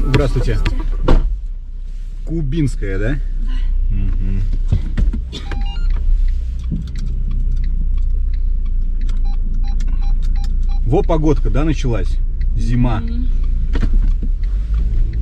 Здравствуйте. Кубинская, да? Да. Угу. Во, погодка, да, началась? Зима.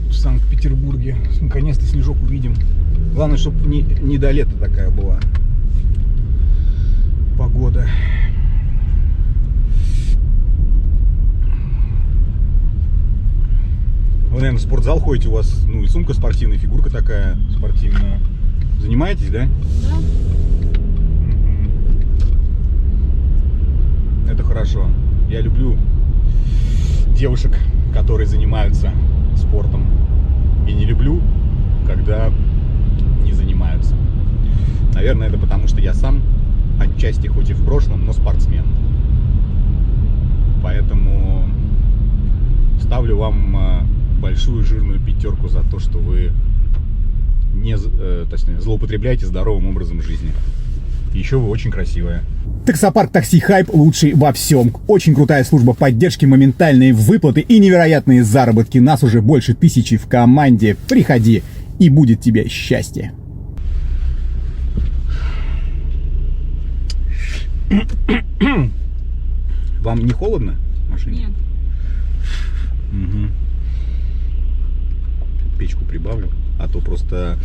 В Санкт-Петербурге. Наконец-то снежок увидим. Главное, чтобы не до лета такая была погода. Вы, наверное, в спортзал ходите, у вас, ну, и сумка спортивная, фигурка такая спортивная. Занимаетесь, да? Да. Это хорошо. Я люблю девушек, которые занимаются спортом. И не люблю, когда не занимаются. Наверное, это потому, что я сам отчасти, хоть и в прошлом, но спортсмен. Поэтому ставлю вам большую жирную пятерку за то, что вы не, точнее, злоупотребляете здоровым образом жизни. Еще вы очень красивая. Таксопарк Такси Хайп лучший во всем. Очень крутая служба поддержки, моментальные выплаты и невероятные заработки. Нас уже больше 1000 в команде. Приходи, и будет тебе счастье. Вам не холодно в машине? Нет. Угу. Печку прибавлю, а то просто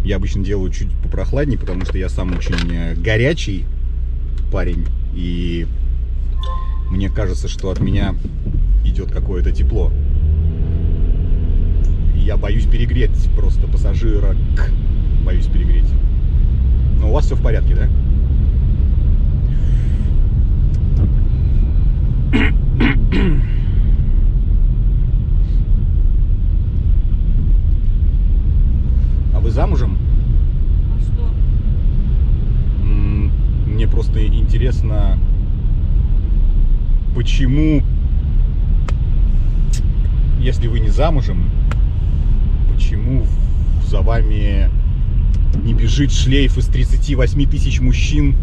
я обычно делаю чуть попрохладнее, потому что я сам очень горячий парень, и мне кажется, что от меня идет какое-то тепло. И я боюсь перегреть просто пассажира, боюсь перегреть. Но у вас все в порядке, да? А вы замужем? А что? Мне просто интересно, почему, если вы не замужем, почему за вами не бежит шлейф из 38 тысяч мужчин,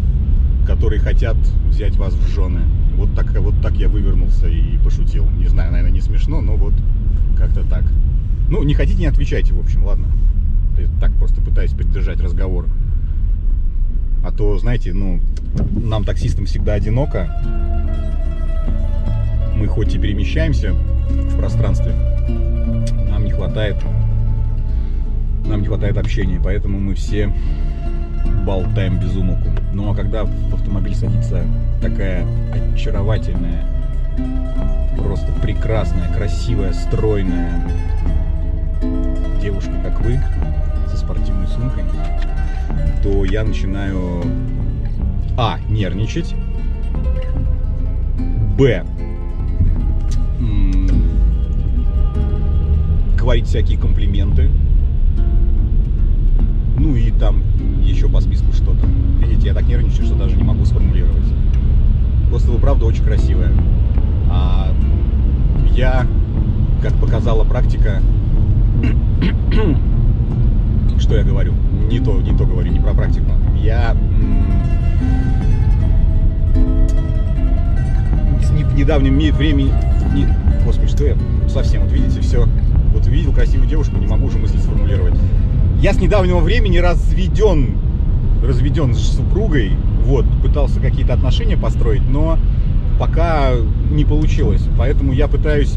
которые хотят взять вас в жены? Вот так я вывернулся и пошутил. Не знаю, наверное, не смешно, но вот как-то так. Ну, не хотите, не отвечайте, в общем, ладно. Я так просто пытаюсь поддержать разговор. А то, знаете, ну, нам, таксистам, всегда одиноко. Мы хоть и перемещаемся в пространстве, нам не хватает общения, поэтому мы все болтаем без умолку. Ну а когда в автомобиль садится такая очаровательная, просто прекрасная, красивая, стройная девушка, как вы, со спортивной сумкой, то я начинаю нервничать, говорить всякие комплименты, ну и там еще по списку что-то. Видите, я так нервничаю, что даже не могу сформулировать. Просто вы, правда, очень красивая. А я, как показала практика, что я говорю? Не то говорю, не про практику. Я в недавнем времени... Господи, что я совсем, вот видите, все. Вот увидел красивую девушку, не могу уже мысли сформулировать. Я с недавнего времени разведен с супругой, вот, пытался какие-то отношения построить, но пока не получилось. Поэтому я пытаюсь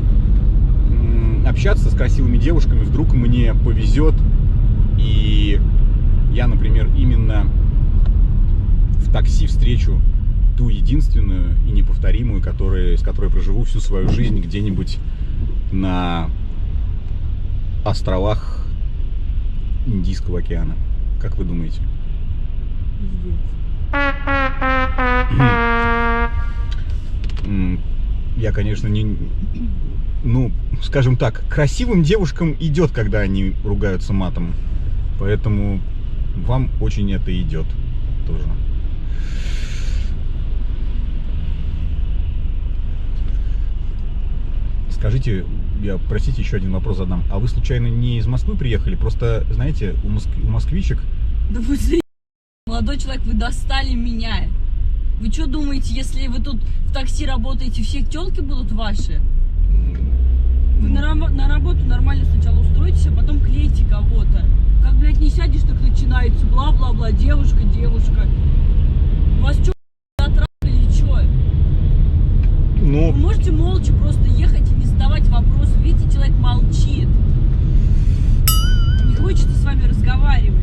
общаться с красивыми девушками, вдруг мне повезет, и я, например, именно в такси встречу ту единственную и неповторимую, с которой проживу всю свою жизнь где-нибудь на островах Индийского океана. Как вы думаете? Я, конечно, ну, скажем так, красивым девушкам идет, когда они ругаются матом. Поэтому вам очень это идет тоже. Скажите, я, простите, еще один вопрос задам. А вы случайно не из Москвы приехали? Просто, знаете, у москвичек... Да вы Молодой человек, вы достали меня. Вы что думаете, если вы тут в такси работаете, все тёлки будут ваши? Вы на работу нормально сначала устроитесь, а потом клейте кого-то. Как, блядь, не сядешь, так начинается бла-бла-бла, девушка. Вас что, отрали или что? Ну, Вы можете молча просто ехать и не задавать вопрос. Видите, человек молчит. Не хочется с вами разговаривать.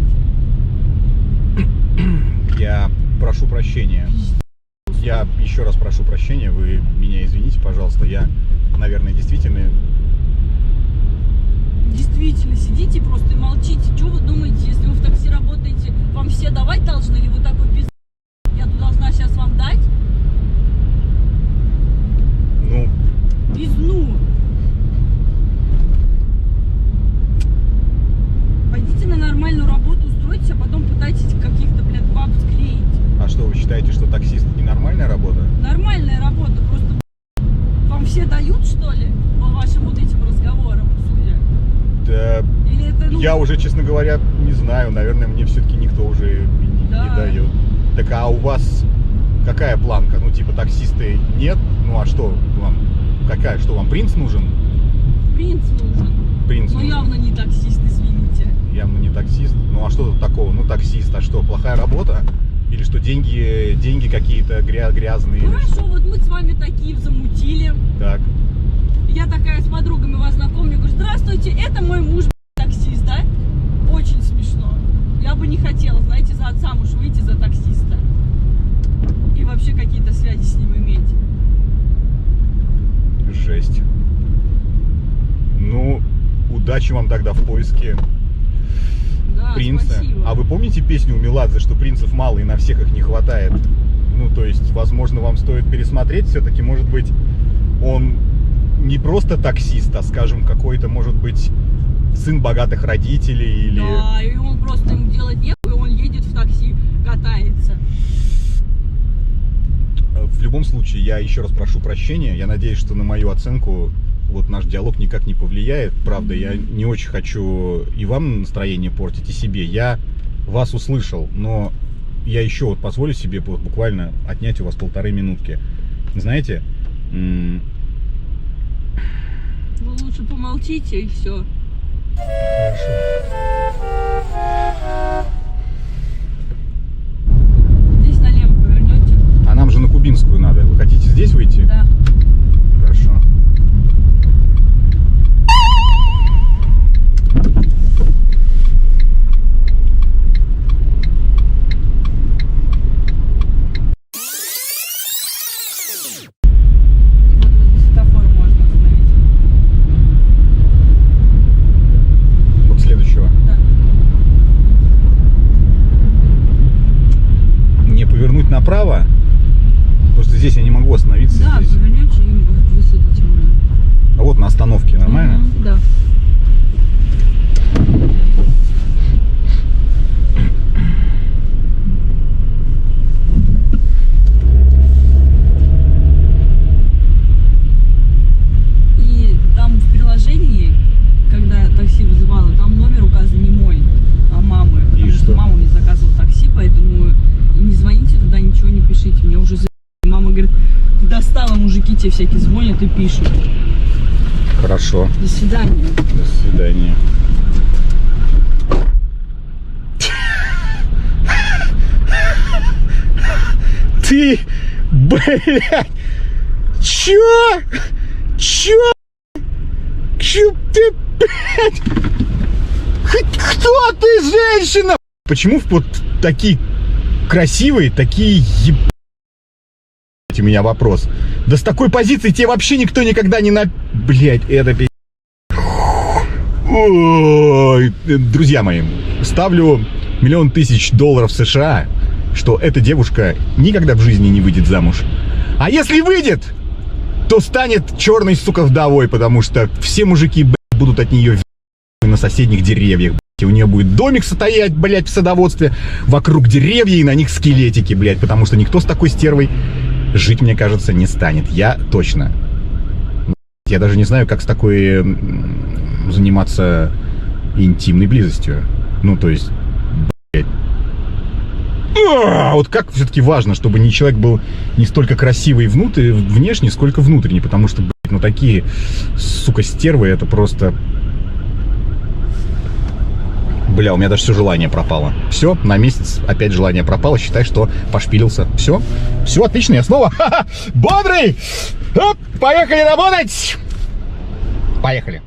я прошу прощения. Я еще раз прошу прощения, вы меня извините, пожалуйста. Я, наверное, действительно Сидите просто и молчите. Что вы думаете, если вы в такси работаете, вам все давать должны, или вы такой пиздец? Я тут должна сейчас вам дать? ну, Пизну. Пойдите на нормальную работу, устройтесь, а потом пытайтесь каких-то, блядь, баб склеить. а что, вы считаете, что таксист ненормальная работа? Нормальная работа, просто вам все дают, что ли, по вашим вот этим разговорам, судя? Да, Или это, ну... я уже, честно говоря, не знаю. Наверное, мне все-таки никто уже не дает. Так а у вас какая планка? Ну, типа, таксисты нет? Ну, а что вам? Что вам, принц нужен? Принц нужен. Принц Но нужен. явно не таксист, извините. Явно не таксист. Ну, а что тут такого? Ну, таксист, а что, плохая работа? Или что, деньги какие-то грязные? Или Хорошо, что? вот мы с вами такие замутили. Так. Я такая с подругами вас знакомлю, говорю, здравствуйте, это мой муж, таксист, да? Очень смешно. Я бы не хотела, знаете, за отца муж выйти за таксиста. И вообще какие-то связи с ним иметь. Жесть. Ну, удачи вам тогда в поиске Да, принца. спасибо. А вы помните песню у Меладзе, что принцев мало и на всех их не хватает? Ну, то есть, возможно, вам стоит пересмотреть все-таки, может быть, он не просто таксист, а, скажем, какой-то, может быть, сын богатых родителей или... Да, и он просто ему делать нехуй, он едет в такси, катается. В любом случае, я еще раз прошу прощения. Я надеюсь, что на мою оценку вот наш диалог никак не повлияет. Правда, я не очень хочу и вам настроение портить, и себе. Я вас услышал, но я еще вот позволю себе вот буквально отнять у вас 1,5 минутки. Знаете, Вы лучше помолчите и все. Здесь налево повернете. а нам же на Кубинскую надо. Вы хотите здесь выйти? Да. Хорошо. Вот возле светофора можно остановить. Вот следующего. Да. Мне повернуть направо? Просто здесь я не могу остановиться. Да, Здесь. повернете и высадите меня. А вот на остановке, нормально? Мгм, да. И там в приложении, когда я такси вызывала, там номер указан не мой, а мамы. И Потому что? мама мне заказывала такси, поэтому не звоните туда, ничего не пишите. Мне уже мама говорит, ты достала, мужики тебе всякие звонят и пишут. Хорошо. До свидания. До свидания. Ты, блядь, чё? Ты, блядь? Кто ты, женщина? Почему вот такие красивые, такие у меня вопрос. Да с такой позиции тебе вообще никто никогда не Блядь, это Ой, друзья мои, ставлю $1 000 000 США, что эта девушка никогда в жизни не выйдет замуж. А если выйдет, то станет черной, сука, вдовой, потому что все мужики, блядь, будут от нее на соседних деревьях, блядь. И у нее будет домик стоять, блядь, в садоводстве, вокруг деревья и на них скелетики, блядь, потому что никто с такой стервой жить, мне кажется, не станет. Я точно. Я даже не знаю, как с такой заниматься интимной близостью. Ну, то есть, блядь. Вот как все-таки важно, чтобы не человек был не столько красивый внешне, сколько внутренний. Потому что, блядь, ну такие, сука, стервы, это просто... Бля, у меня даже все желание пропало. Все, на месяц опять желание пропало. Считай, что пошпилился. Все, все отлично, я снова бодрый. Оп, поехали работать. Поехали.